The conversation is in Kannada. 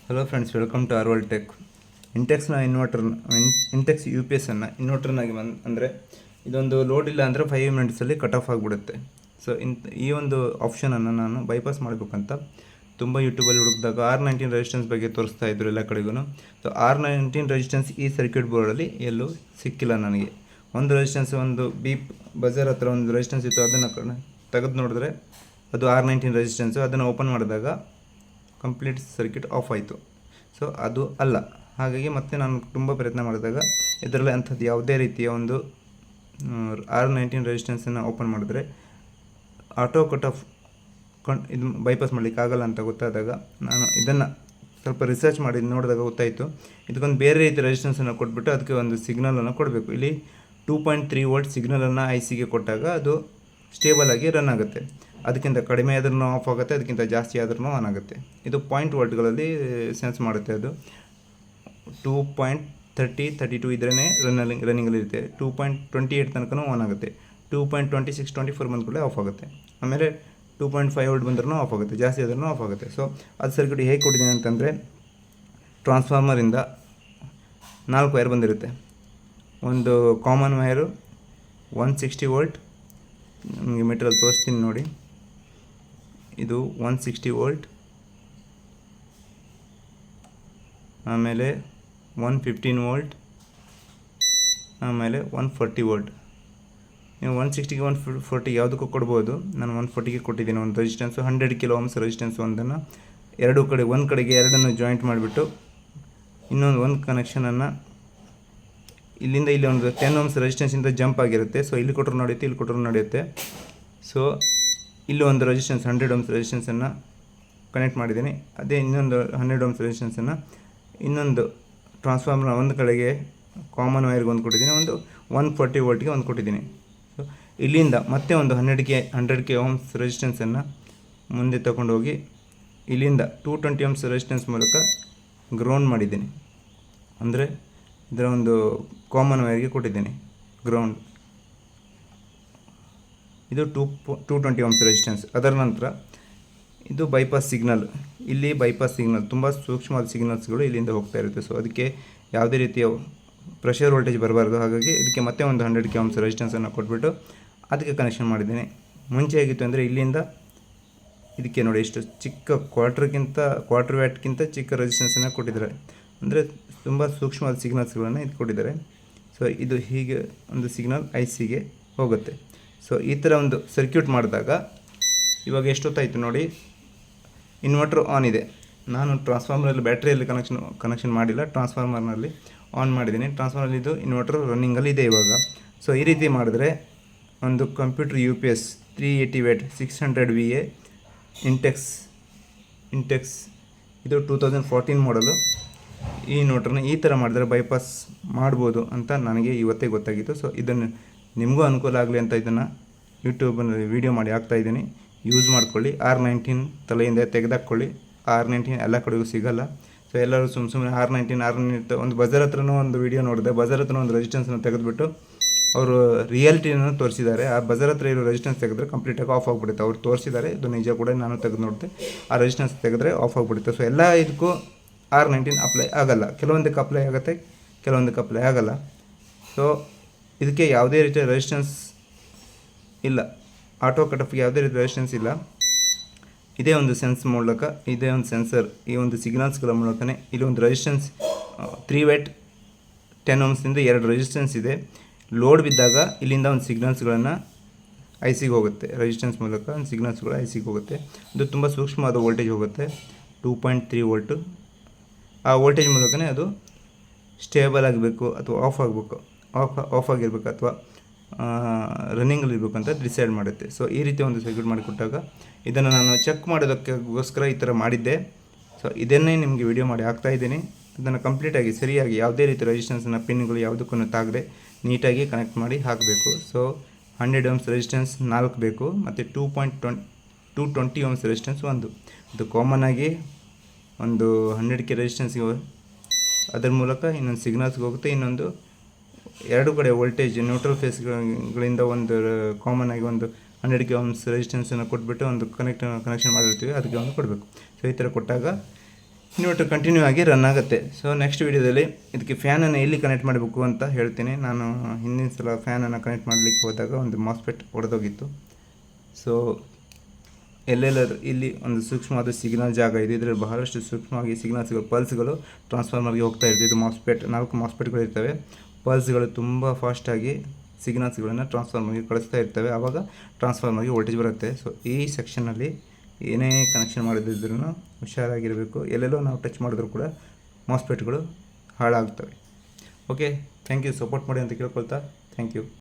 Hello friends, welcome to Arval Tech. ಇಂಟೆಕ್ಸ್ನ ಇಂಟೆಕ್ಸ್ ಯು ಪಿ ಎಸ್ ಅನ್ನು ಇನ್ವರ್ಟರ್ನಾಗಿ ಅಂದರೆ ಇದೊಂದು ಲೋಡ್ ಇಲ್ಲ ಅಂದರೆ 5 ಮಿನಿಟ್ಸಲ್ಲಿ ಕಟ್ ಆಫ್ ಆಗಿಬಿಡುತ್ತೆ. ಸೊ ಈ ಒಂದು ಆಪ್ಷನನ್ನು ನಾನು ಬೈಪಾಸ್ ಮಾಡಬೇಕಂತ ತುಂಬ ಯೂಟ್ಯೂಬಲ್ಲಿ ಹುಡುಕಿದಾಗ R19 ರೆಸಿಸ್ಟೆನ್ಸ್ ಬಗ್ಗೆ ತೋರಿಸ್ತಾ ಇದ್ರು ಎಲ್ಲ ಕಡೆಗೂ. ಸೊ R19 ರೆಸಿಸ್ಟೆನ್ಸ್ ಈ ಸರ್ಕ್ಯೂಟ್ ಬೋರ್ಡಲ್ಲಿ ಎಲ್ಲೂ ಸಿಕ್ಕಿಲ್ಲ ನನಗೆ. ಒಂದು ರೆಸಿಸ್ಟೆನ್ಸ್, ಒಂದು ಬೀಪ್ ಬಜರ್ ಹತ್ರ ಒಂದು ರೆಸಿಸ್ಟೆನ್ಸ್ ಇತ್ತು, ಅದನ್ನು ತೆಗೆದು ನೋಡಿದ್ರೆ ಅದು R19 ರೆಸಿಸ್ಟೆನ್ಸು. ಅದನ್ನು ಓಪನ್ ಮಾಡಿದಾಗ ಕಂಪ್ಲೀಟ್ ಸರ್ಕ್ಯೂಟ್ ಆಫ್ ಆಯಿತು. ಸೊ ಅದು ಅಲ್ಲ. ಹಾಗಾಗಿ ಮತ್ತೆ ನಾನು ತುಂಬ ಪ್ರಯತ್ನ ಮಾಡಿದಾಗ ಇದರಲ್ಲಿ ಅಂಥದ್ದು ಯಾವುದೇ ರೀತಿಯ ಒಂದು R19 ರೆಸಿಸ್ಟೆನ್ಸನ್ನು ಓಪನ್ ಮಾಡಿದ್ರೆ ಆಟೋ ಕಟ್ ಆಫ್ ಇದು ಬೈಪಾಸ್ ಮಾಡಲಿಕ್ಕೆ ಆಗಲ್ಲ ಅಂತ ಗೊತ್ತಾದಾಗ ನಾನು ಇದನ್ನು ಸ್ವಲ್ಪ ರಿಸರ್ಚ್ ಮಾಡಿ ನೋಡಿದಾಗ ಗೊತ್ತಾಯಿತು, ಇದಕ್ಕೊಂದು ಬೇರೆ ರೀತಿ ರೆಸಿಸ್ಟೆನ್ಸನ್ನು ಕೊಟ್ಬಿಟ್ಟು ಅದಕ್ಕೆ ಒಂದು ಸಿಗ್ನಲನ್ನು ಕೊಡಬೇಕು. ಇಲ್ಲಿ 2.3 ವೋಲ್ಟ್ ಸಿಗ್ನಲನ್ನು ICಗೆ ಕೊಟ್ಟಾಗ ಅದು ಸ್ಟೇಬಲ್ ಆಗಿ ರನ್ ಆಗುತ್ತೆ. ಅದಕ್ಕಿಂತ ಕಡಿಮೆ ಆದ್ರೂ ಆಫ್ ಆಗುತ್ತೆ, ಅದಕ್ಕಿಂತ ಜಾಸ್ತಿ ಆದ್ರೂ ಆನ್ ಆಗುತ್ತೆ. ಇದು 0 ವೋಲ್ಟ್ಗಳಲ್ಲಿ ಸೆನ್ಸ್ ಮಾಡುತ್ತೆ. ಅದು 2.30, 32 ಇದ್ರೇ ರನ್ನಿಂಗಲ್ಲಿರುತ್ತೆ. 2.28 ತನಕ ಆನ್ ಆಗುತ್ತೆ. 2.26, 24 ಬಂದ ಕೂಡಲೇ ಆಫ್ ಆಗುತ್ತೆ. ಆಮೇಲೆ 2.5 ವೋಲ್ಟ್ ಬಂದ್ರೂ ಆಫ್ ಆಗುತ್ತೆ, ಜಾಸ್ತಿ ಆದ್ರೂ ಆಫ್ ಆಗುತ್ತೆ. ಸೊ ಅದು ಸರ್ಕ್ಯೂಟ್ ಹೇಗೆ ಕೊಟ್ಟಿದ್ದೀನಿ ಅಂತಂದರೆ, ಟ್ರಾನ್ಸ್ಫಾರ್ಮರಿಂದ 4 ವೈರ್ ಬಂದಿರುತ್ತೆ. ಒಂದು ಕಾಮನ್ ವೈರು 160 ವೋಲ್ಟ್, ನಿಮಗೆ ಮೆಟೀರಿಯಲ್ ತೋರಿಸ್ತೀನಿ ನೋಡಿ. ಇದು 160 ವೋಲ್ಟ್, ಆಮೇಲೆ 115 ವೋಲ್ಟ್, ಆಮೇಲೆ 140 ವೋಲ್ಟ್. ನೀವು 160ಗೆ 140 ಯಾವುದಕ್ಕೂ ಕೊಡ್ಬೋದು. ನಾನು 140ಗೆ ಕೊಟ್ಟಿದ್ದೀನಿ. ಒಂದು ರೆಸಿಸ್ಟೆನ್ಸು 100 ಕಿಲೋ ಓಮ್ಸ್ ರೆಸಿಸ್ಟೆನ್ಸು ಒಂದನ್ನು ಒಂದು ಕಡೆಗೆ ಎರಡನ್ನು ಜಾಯಿಂಟ್ ಮಾಡಿಬಿಟ್ಟು ಒಂದು ಕನೆಕ್ಷನನ್ನು ಇಲ್ಲಿಂದ ಇಲ್ಲಿ ಒಂದು 10 ಓಮ್ಸ್ ರೆಸಿಸ್ಟೆನ್ಸಿಂದ ಜಂಪ್ ಆಗಿರುತ್ತೆ. ಸೊ ಇಲ್ಲಿ ಕೊಟ್ಟರು ನಡೆಯುತ್ತೆ, ಇಲ್ಲಿ ಕೊಟ್ಟರು ನಡೆಯುತ್ತೆ. ಸೊ ಇಲ್ಲಿ ಒಂದು ರೆಸಿಸ್ಟೆನ್ಸ್ 100 ಓಮ್ಸ್ ರೆಸಿಸ್ಟೆನ್ಸನ್ನು ಕನೆಕ್ಟ್ ಮಾಡಿದ್ದೀನಿ. ಅದೇ ಇನ್ನೊಂದು 100 ಓಮ್ಸ್ ರೆಸಿಸ್ಟೆನ್ಸನ್ನು ಇನ್ನೊಂದು ಟ್ರಾನ್ಸ್ಫಾರ್ಮರ್ ಒಂದು ಕಡೆಗೆ ಕಾಮನ್ ವೈರ್ಗೆ ಒಂದು ಕೊಟ್ಟಿದ್ದೀನಿ, ಒಂದು 140 ವೋಲ್ಟ್ಗೆ ಒಂದು ಕೊಟ್ಟಿದ್ದೀನಿ. ಸೊ ಇಲ್ಲಿಂದ ಮತ್ತೆ ಒಂದು 100 ಓಮ್ಸ್ ರೆಸಿಸ್ಟೆನ್ಸನ್ನು ಮುಂದೆ ತಗೊಂಡೋಗಿ ಇಲ್ಲಿಂದ 220 ಓಮ್ಸ್ ರೆಸಿಸ್ಟೆನ್ಸ್ ಮೂಲಕ ಗ್ರೌಂಡ್ ಮಾಡಿದ್ದೀನಿ. ಅಂದರೆ ಇದರ ಒಂದು ಕಾಮನ್ ವೈರ್ಗೆ ಕೊಟ್ಟಿದ್ದೀನಿ ಗ್ರೌಂಡ್. ಇದು 220 ಓಮ್ಸ್ ರೆಸಿಸ್ಟೆನ್ಸ್. ಅದರ ನಂತರ ಇದು ಬೈಪಾಸ್ ಸಿಗ್ನಲ್. ಇಲ್ಲಿ ಬೈಪಾಸ್ ಸಿಗ್ನಲ್ ತುಂಬ ಸೂಕ್ಷ್ಮವಾದ ಸಿಗ್ನಲ್ಸ್ಗಳು ಇಲ್ಲಿಂದ ಹೋಗ್ತಾ ಇರುತ್ತೆ. ಸೊ ಅದಕ್ಕೆ ಯಾವುದೇ ರೀತಿಯ ಪ್ರೆಷರ್ ವೋಲ್ಟೇಜ್ ಬರಬಾರ್ದು. ಹಾಗಾಗಿ ಇದಕ್ಕೆ ಮತ್ತೆ ಒಂದು 100 ಓಮ್ಸ್ ರೆಸಿಸ್ಟೆನ್ಸನ್ನು ಕೊಟ್ಬಿಟ್ಟು ಅದಕ್ಕೆ ಕನೆಕ್ಷನ್ ಮಾಡಿದ್ದೀನಿ. ಮುಂಚೆ ಹೇಗಿತ್ತು ಅಂದರೆ, ಇಲ್ಲಿಂದ ಇದಕ್ಕೆ ನೋಡಿ ಎಷ್ಟು ಚಿಕ್ಕ ಕ್ವಾರ್ಟರ್ ವ್ಯಾಟ್ಗಿಂತ ಚಿಕ್ಕ ರೆಸಿಸ್ಟೆನ್ಸನ್ನು ಕೊಟ್ಟಿದ್ದಾರೆ. ಅಂದರೆ ತುಂಬ ಸೂಕ್ಷ್ಮವಾದ ಸಿಗ್ನಲ್ಸ್ಗಳನ್ನು ಇದು ಕೊಟ್ಟಿದ್ದಾರೆ. ಸೊ ಇದು ಹೀಗೆ ಒಂದು ಸಿಗ್ನಲ್ ICಗೆ ಹೋಗುತ್ತೆ. ಸೊ ಈ ಥರ ಒಂದು ಸರ್ಕ್ಯೂಟ್ ಮಾಡಿದಾಗ ಇವಾಗ ಎಷ್ಟೊತ್ತಾಯಿತು ನೋಡಿ, ಇನ್ವರ್ಟರ್ ಆನ್ ಇದೆ. ನಾನು ಟ್ರಾನ್ಸ್ಫಾರ್ಮರಲ್ಲಿ ಬ್ಯಾಟ್ರಿಯಲ್ಲಿ ಕನೆಕ್ಷನ್ ಮಾಡಿಲ್ಲ, ಟ್ರಾನ್ಸ್ಫಾರ್ಮರ್ನಲ್ಲಿ ಆನ್ ಮಾಡಿದ್ದೀನಿ. ಟ್ರಾನ್ಸ್ಫಾರ್ಮರ್ ಇದು ಇನ್ವರ್ಟರ್ ರನ್ನಿಂಗಲ್ಲಿ ಇದೆ ಇವಾಗ. ಸೊ ಈ ರೀತಿ ಮಾಡಿದ್ರೆ ಒಂದು ಕಂಪ್ಯೂಟರ್ UPS 380 ವ್ಯಾಟ್ 600 VA ಇಂಟೆಕ್ಸ್ ಇದು 2014 ಮಾಡಲು. ಈ ಇನ್ವರ್ಟರ್ನ ಈ ಥರ ಮಾಡಿದ್ರೆ ಬೈಪಾಸ್ ಮಾಡ್ಬೋದು ಅಂತ ನನಗೆ ಇವತ್ತೇ ಗೊತ್ತಾಗಿತ್ತು. ಸೊ ಇದನ್ನು ನಿಮಗೂ ಅನುಕೂಲ ಆಗಲಿ ಅಂತ ಇದನ್ನು ಯೂಟ್ಯೂಬಲ್ಲಿ ವೀಡಿಯೋ ಮಾಡಿ ಹಾಕ್ತಾಯಿದ್ದೀನಿ. ಯೂಸ್ ಮಾಡ್ಕೊಳ್ಳಿ. R19 ತಲೆಯಿಂದ ತೆಗೆದಾಕ್ಕೊಳ್ಳಿ. R19 ಎಲ್ಲ ಕಡೆಗೂ ಸಿಗೋಲ್ಲ. ಸೊ ಎಲ್ಲರೂ ಸುಮ್ಮನೆ R19 ಒಂದು ಬಜರ್ ಹತ್ರನೂ ಒಂದು ವೀಡಿಯೋ ನೋಡಿದೆ. ಬಜರ್ ಹತ್ರ ಒಂದು ರೆಸಿಸ್ಟೆನ್ಸನ್ನು ತೆಗೆದುಬಿಟ್ಟು ಅವರು ರಿಯಾಲಿಟಿಯನ್ನು ತೋರಿಸಿದ್ದಾರೆ. ಆ ಬಜರ್ ಹತ್ರ ಇರೋ ರೆಸಿಸ್ಟೆನ್ಸ್ ತೆಗೆದ್ರೆ ಕಂಪ್ಲೀಟಾಗಿ ಆಫ್ ಆಗಿಬಿಡುತ್ತೆ. ಅವ್ರು ತೋರಿಸಿದ್ದಾರೆ, ಇದು ನಿಜ ಕೂಡ. ನಾನು ತೆಗೆದು ನೋಡಿದೆ, ಆ ರೆಸಿಸ್ಟೆನ್ಸ್ ತೆಗೆದ್ರೆ ಆಫ್ ಆಗಿಬಿಡುತ್ತೆ. ಸೊ ಎಲ್ಲ ಇದಕ್ಕೂ R19 ಅಪ್ಲೈ ಆಗೋಲ್ಲ. ಕೆಲವೊಂದಕ್ಕೆ ಅಪ್ಲೈ ಆಗುತ್ತೆ, ಕೆಲವೊಂದಕ್ಕೆ ಅಪ್ಲೈ ಆಗೋಲ್ಲ. ಸೊ ಇದಕ್ಕೆ ಯಾವುದೇ ರೀತಿಯ ರೆಸಿಸ್ಟೆನ್ಸ್ ಇಲ್ಲ. ಆಟೋ ಕಟ್ ಆಫ್ಗೆ ಯಾವುದೇ ರೀತಿ ರೆಸಿಸ್ಟೆನ್ಸ್ ಇಲ್ಲ. ಇದೇ ಒಂದು ಇದೇ ಒಂದು ಸೆನ್ಸರ್, ಈ ಒಂದು ಸಿಗ್ನಲ್ಸ್ಗಳ ಮೂಲಕನೇ ಇಲ್ಲಿ ಒಂದು ರೆಸಿಸ್ಟೆನ್ಸ್ 3 ವ್ಯಾಟ್ 10 ಓಮ್ಸಿಂದ 2 ರೆಸಿಸ್ಟೆನ್ಸ್ ಇದೆ. ಲೋಡ್ ಬಿದ್ದಾಗ ಇಲ್ಲಿಂದ ಒಂದು ಸಿಗ್ನಲ್ಸ್ಗಳನ್ನು ICಗೆ ಹೋಗುತ್ತೆ. ರೆಸಿಸ್ಟೆನ್ಸ್ ಮೂಲಕ ಒಂದು ಸಿಗ್ನಲ್ಸ್ಗಳು ICಗೆ ಹೋಗುತ್ತೆ. ಇದು ತುಂಬ ಸೂಕ್ಷ್ಮವಾದ ವೋಲ್ಟೇಜ್ ಹೋಗುತ್ತೆ, 2.3 ವೋಲ್ಟು. ಆ ವೋಲ್ಟೇಜ್ ಮೂಲಕನೇ ಅದು ಸ್ಟೇಬಲ್ ಆಗಬೇಕು ಅಥವಾ ಆಫ್ ಆಗಿರಬೇಕು ಅಥವಾ ರನ್ನಿಂಗಲ್ಲಿ ಇರಬೇಕು ಅಂತ ಡಿಸೈಡ್ ಮಾಡುತ್ತೆ. ಸೊ ಈ ರೀತಿ ಒಂದು ಸರ್ಕ್ಯೂಟ್ ಮಾಡಿಕೊಟ್ಟಾಗ ಇದನ್ನು ನಾನು ಚೆಕ್ ಮಾಡೋದಕ್ಕೋಸ್ಕರ ಈ ಥರ ಮಾಡಿದ್ದೆ. ಸೊ ಇದನ್ನೇ ನಿಮಗೆ ವಿಡಿಯೋ ಮಾಡಿ ಹಾಕ್ತಾಯಿದ್ದೀನಿ. ಅದನ್ನು ಕಂಪ್ಲೀಟಾಗಿ ಸರಿಯಾಗಿ ಯಾವುದೇ ರೀತಿ ರೆಸಿಸ್ಟೆನ್ಸನ್ನು ಪಿನ್ಗಳು ಯಾವುದಕ್ಕೂ ತಾಗದೆ ನೀಟಾಗಿ ಕನೆಕ್ಟ್ ಮಾಡಿ ಹಾಕಬೇಕು. ಸೊ 100 ಓಮ್ಸ್ ರೆಸಿಸ್ಟೆನ್ಸ್ 4 ಬೇಕು, ಮತ್ತು 220 ಓಮ್ಸ್ ರೆಸಿಸ್ಟೆನ್ಸ್ ಒಂದು. ಇದು ಕಾಮನ್ ಆಗಿ ಒಂದು 100 ರೆಸಿಸ್ಟೆನ್ಸ್ಗೆ ಅದರ ಮೂಲಕ ಇನ್ನೊಂದು ಸಿಗ್ನಲ್ಸ್ಗೆ ಹೋಗುತ್ತೆ. ಇನ್ನೊಂದು ಎರಡು ಕಡೆ ವೋಲ್ಟೇಜ್ ನ್ಯೂಟ್ರಲ್ ಫೇಸ್ಗಳಿಂದ ಒಂದು ಕಾಮನ್ ಆಗಿ ಒಂದು 100 ಓಮ್ಸ್ ರೆಸಿಸ್ಟೆನ್ಸನ್ನು ಕೊಟ್ಬಿಟ್ಟು ಒಂದು ಕನೆಕ್ಷನ್ ಮಾಡಿರ್ತೀವಿ, ಅದಕ್ಕೆ ಒಂದು ಕೊಡಬೇಕು. ಸೊ ಈ ಥರ ಕೊಟ್ಟಾಗ ಇನ್ವರ್ಟರ್ ಕಂಟಿನ್ಯೂ ಆಗಿ ರನ್ ಆಗುತ್ತೆ. ಸೊ ನೆಕ್ಸ್ಟ್ ವೀಡಿಯೋದಲ್ಲಿ ಇದಕ್ಕೆ ಫ್ಯಾನನ್ನು ಎಲ್ಲಿ ಕನೆಕ್ಟ್ ಮಾಡಬೇಕು ಅಂತ ಹೇಳ್ತೀನಿ. ನಾನು ಹಿಂದಿನ ಸಲ ಫ್ಯಾನನ್ನು ಕನೆಕ್ಟ್ ಮಾಡಲಿಕ್ಕೆ ಹೋದಾಗ ಒಂದು ಮಾಸ್ಫೆಟ್ ಹೊಡೆದೋಗಿತ್ತು. ಸೊ ಎಲ್ಲೆಲ್ಲರೂ ಇಲ್ಲಿ ಒಂದು ಸೂಕ್ಷ್ಮವಾದ ಸಿಗ್ನಲ್ ಜಾಗ ಇದೆ. ಇದರಲ್ಲಿ ಬಹಳಷ್ಟು ಸೂಕ್ಷ್ಮವಾಗಿ ಸಿಗ್ನಲ್ಸ್ಗಳು ಪಲ್ಸ್ಗಳು ಟ್ರಾನ್ಸ್ಫಾರ್ಮರ್ಗೆ ಹೋಗ್ತಾ ಇರ್ತದೆ. ಇದು ಮಾಸ್ಫೆಟ್ 4 ಮಾಸ್ಫೆಟ್ಗಳು ಇರ್ತವೆ. ಪಲ್ಸ್ಗಳು ತುಂಬ ಫಾಸ್ಟಾಗಿ ಸಿಗ್ನಲ್ಸ್ಗಳನ್ನು ಟ್ರಾನ್ಸ್ಫಾರ್ಮರ್ಗೆ ಕಳಿಸ್ತಾ ಇರ್ತವೆ. ಆವಾಗ ಟ್ರಾನ್ಸ್ಫಾರ್ಮರ್ಗೆ ವೋಲ್ಟೇಜ್ ಬರುತ್ತೆ. ಸೊ ಈ ಸೆಕ್ಷನಲ್ಲಿ ಏನೇ ಕನೆಕ್ಷನ್ ಮಾಡೋದಿದ್ರೂ ಹುಷಾರಾಗಿರಬೇಕು. ಎಲ್ಲೆಲ್ಲೋ ನಾವು ಟಚ್ ಮಾಡಿದ್ರು ಕೂಡ ಮಾಸ್ಫೆಟ್ಗಳು ಹಾಳಾಗ್ತವೆ. Okay, thank you. ಸಪೋರ್ಟ್ ಮಾಡಿ ಅಂತ ಕೇಳ್ಕೊಳ್ತಾ ಥ್ಯಾಂಕ್ ಯು.